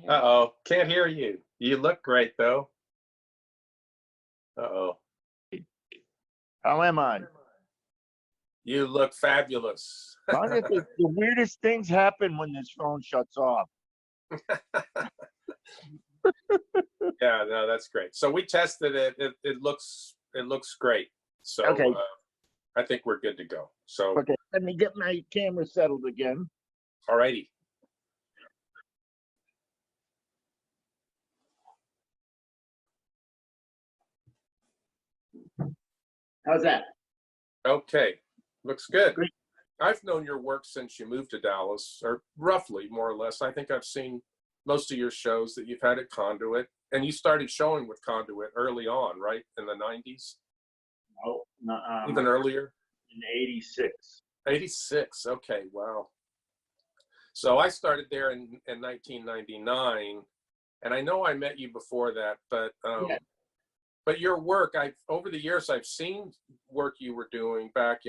Uh-oh, can't hear you. You look great, though. Uh-oh. How am I? You look fabulous. The weirdest things happen when this phone shuts off. Yeah, no, that's great. So we tested it. It looks great. So Okay. I think we're good to go. So Okay, let me get my camera settled again. all righty. How's that? Okay, looks good. Great. I've known your work since you moved to Dallas, or roughly, more or less. I think I've seen most of your shows that you've had at Conduit, and you started showing with Conduit early on, right, in the 90s? Oh, no, Even earlier? In 86. 86, okay, wow. So I started there in 1999, and I know I met you before that, but Yeah. but your work, over the years, I've seen work you were doing back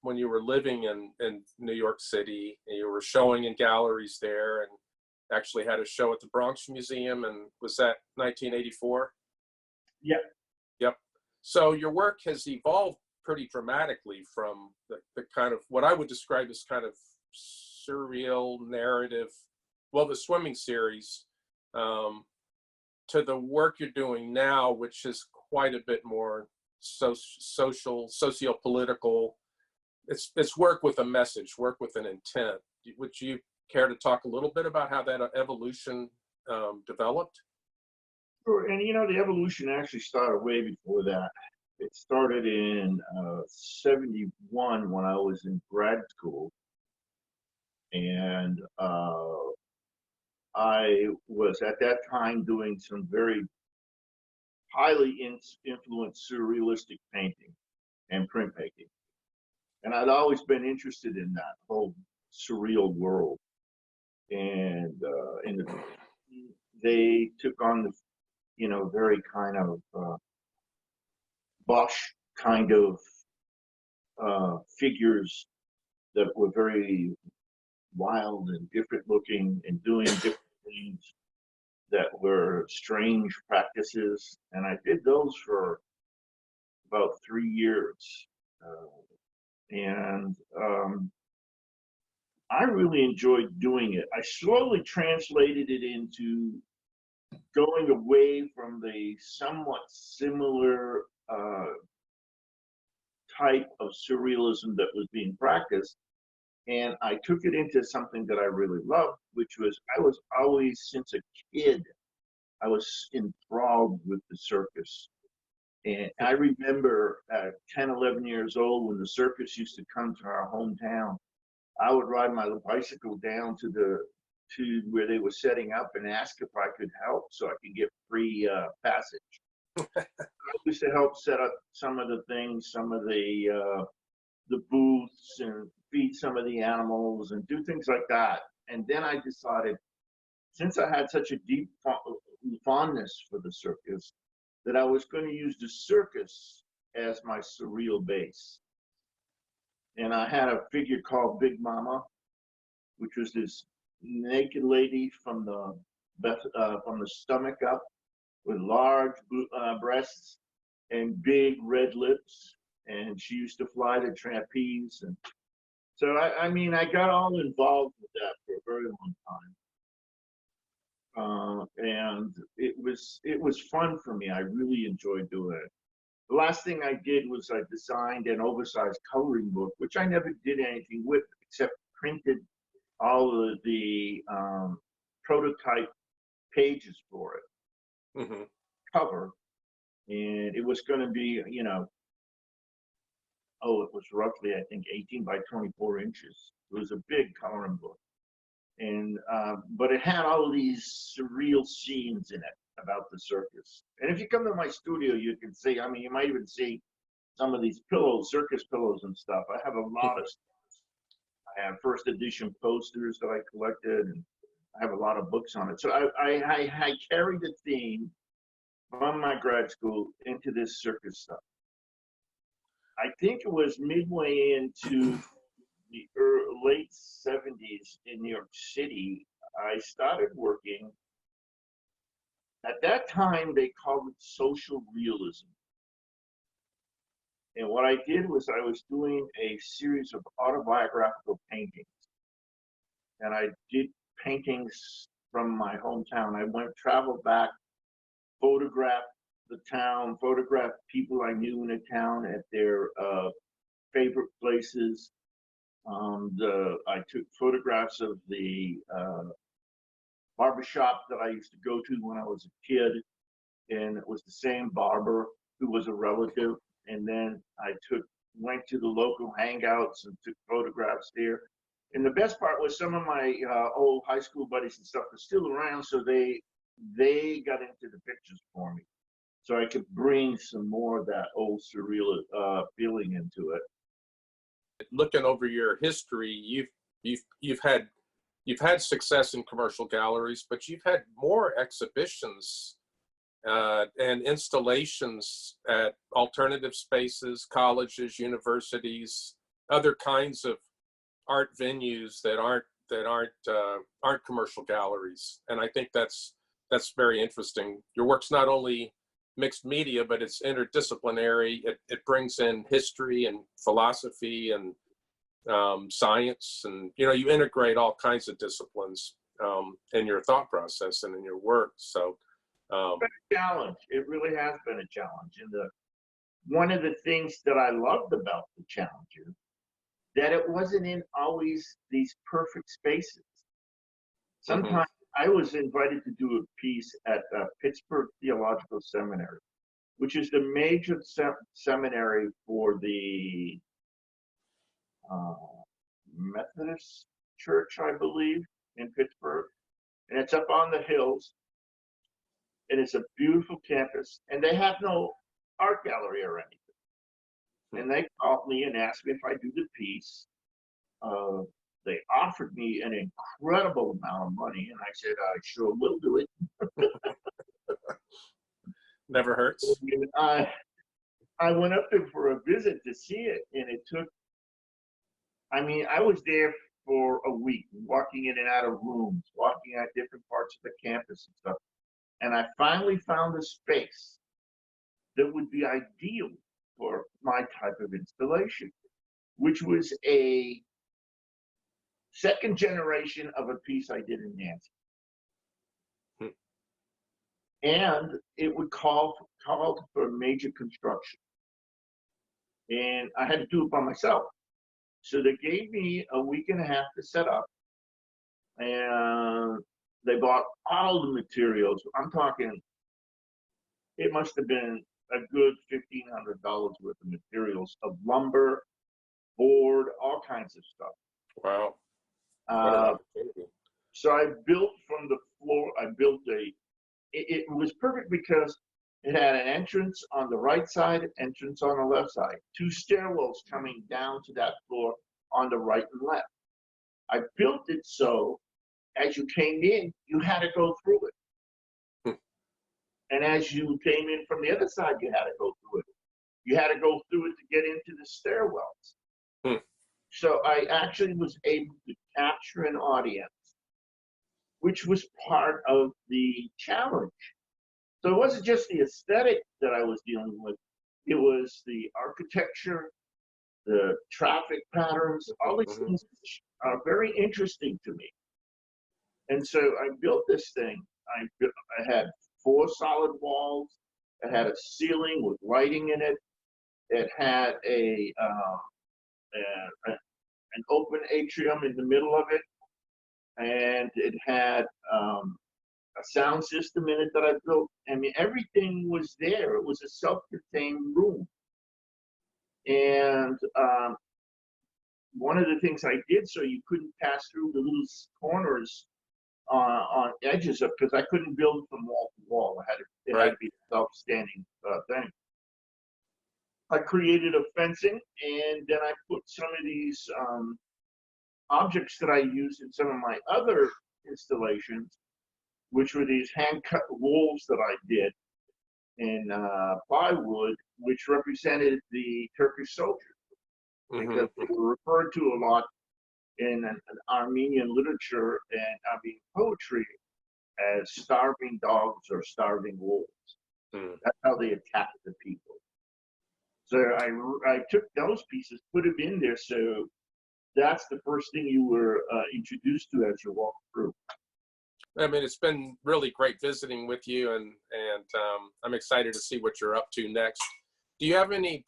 when you were living in New York City, and you were showing in galleries there, and actually had a show at the Bronx Museum, and was that 1984? Yeah. Yep. So your work has evolved pretty dramatically from the kind of what I would describe as kind of surreal narrative, well, the swimming series, to the work you're doing now, which is quite a bit more social, socio-political. It's work with a message, work with an intent. Would you care to talk a little bit about how that evolution developed? Sure. And the evolution actually started way before that. It started in 71 when I was in grad school. And I was at that time doing some very highly influenced surrealistic painting and printmaking. And I'd always been interested in that whole surreal world. And they took on the, very kind of Bosch kind of figures that were very wild and different looking and doing different things that were strange practices. And I did those for about 3 years. And I really enjoyed doing it. I slowly translated it into going away from the somewhat similar type of surrealism that was being practiced. And I took it into something that I really loved, which was I was always, since a kid, I was enthralled with the circus. And I remember at 10, 11 years old, when the circus used to come to our hometown, I would ride my bicycle down to where they were setting up and ask if I could help so I could get free passage. I used to help set up some of the things, some of the booths, and feed some of the animals and do things like that. And then I decided, since I had such a deep fondness for the circus, that I was going to use the circus as my surreal base. And I had a figure called Big Mama, which was this naked lady from the stomach up, with large breasts and big red lips, and she used to fly the trapeze. And so I mean, I got all involved with that for a very long time, and it was fun for me. I really enjoyed doing it. The last thing I did was I designed an oversized coloring book, which I never did anything with except printed all of the prototype pages for it, cover, and it was going to be, it was roughly, I think, 18 by 24 inches. It was a big coloring book, and but it had all of these surreal scenes in it about the circus. And if you come to my studio, you can see, I mean, you might even see some of these pillows, circus pillows and stuff. I have a lot of stuff. I have first edition posters that I collected, and I have a lot of books on it. So I carried the theme from my grad school into this circus stuff. I think it was midway into the late 70s in New York City, I started working. At that time, they called it social realism. And what I did was I was doing a series of autobiographical paintings. And I did paintings from my hometown. I traveled back, photographed the town, photographed people I knew in the town at their favorite places. I took photographs of the barbershop that I used to go to when I was a kid, and it was the same barber who was a relative. And then I went to the local hangouts and took photographs there. And the best part was some of my old high school buddies and stuff were still around, so they got into the pictures for me, so I could bring some more of that old surreal feeling into it. Looking over your history, you've had success in commercial galleries, but you've had more exhibitions and installations at alternative spaces, colleges, universities, other kinds of art venues that aren't commercial galleries. And I think that's very interesting. Your work's not only mixed media, but it's interdisciplinary. It brings in history and philosophy and science, and you integrate all kinds of disciplines in your thought process and in your work. So it's been a challenge. It really has been a challenge. And one of the things that I loved about the challenges, that it wasn't in always these perfect spaces. Sometimes I was invited to do a piece at Pittsburgh Theological Seminary, which is the major seminary for the Methodist Church, I believe, in Pittsburgh. And it's up on the hills. And it's a beautiful campus. And they have no art gallery or anything. And they called me and asked me if I'd do the piece. They offered me an incredible amount of money, and I said, I sure will do it. Never hurts. I went up there for a visit to see it, and I was there for a week, walking in and out of rooms, walking at different parts of the campus and stuff. And I finally found a space that would be ideal for my type of installation, which was a second generation of a piece I did in Nancy. And it would call for major construction. And I had to do it by myself. So they gave me a week and a half to set up. And they bought all the materials. I'm talking, it must have been a good $1,500 worth of materials, of lumber, board, all kinds of stuff. Wow. So I built from the floor. It was perfect because it had an entrance on the right side, entrance on the left side, two stairwells coming down to that floor on the right and left. I built it so as you came in, you had to go through it. And as you came in from the other side, you had to go through it. You had to go through it to get into the stairwells. So I actually was able to capture an audience, which was part of the challenge. So it wasn't just the aesthetic that I was dealing with. It was the architecture, the traffic patterns, all these things are very interesting to me. And so I built this thing. I had 4 solid walls. It had a ceiling with lighting in it. It had an open atrium in the middle of it, and it had a sound system in it that I built. I mean, everything was there. It was a self-contained room. And one of the things I did so you couldn't pass through the little corners on edges of, because I couldn't build from wall to wall. It had to be a self-standing thing. I created a fencing, and then I put some of these objects that I used in some of my other installations, which were these hand-cut wolves that I did in plywood, which represented the Turkish soldiers, because they were referred to a lot in an Armenian literature and Armenian poetry as starving dogs or starving wolves. Mm. That's how they attack the people. So I took those pieces, put them in there. So that's the first thing you were introduced to as you walk through. I mean, it's been really great visiting with you, and I'm excited to see what you're up to next. Do you have any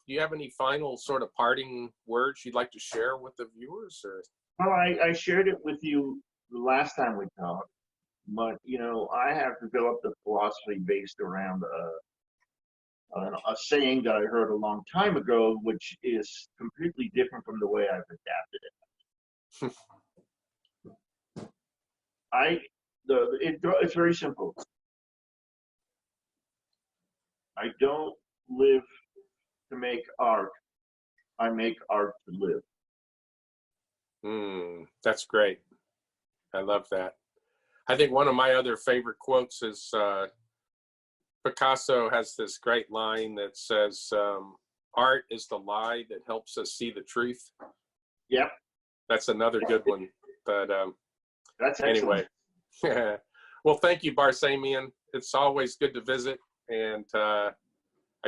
final sort of parting words you'd like to share with the viewers? Or? Well, I shared it with you the last time we talked, but you know, I have developed a philosophy based around a saying that I heard a long time ago, which is completely different from the way I've adapted it. It's very simple. I don't live to make art. I make art to live. That's great. I love that. I think one of my other favorite quotes is Picasso has this great line that says, art is the lie that helps us see the truth. Yep. That's another good one. But that's anyway. Well, thank you, Barsamian. It's always good to visit. And I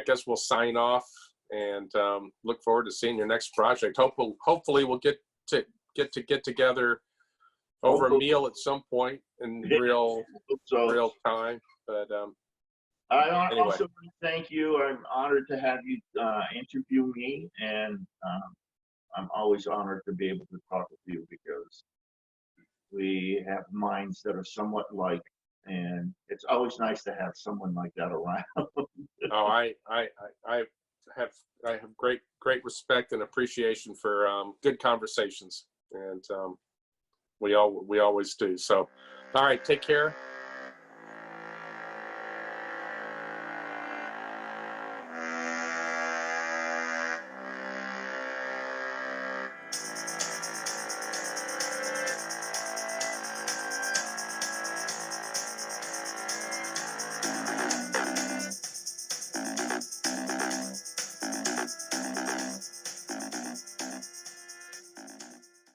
guess we'll sign off and look forward to seeing your next project. Hopefully we'll get together over a meal at some point in real time. But I anyway. also want to thank you. I'm honored to have you interview me, and I'm always honored to be able to talk with you because we have minds that are somewhat like, and it's always nice to have someone like that around. Oh, I have great respect and appreciation for good conversations, and we always do. So, all right, take care.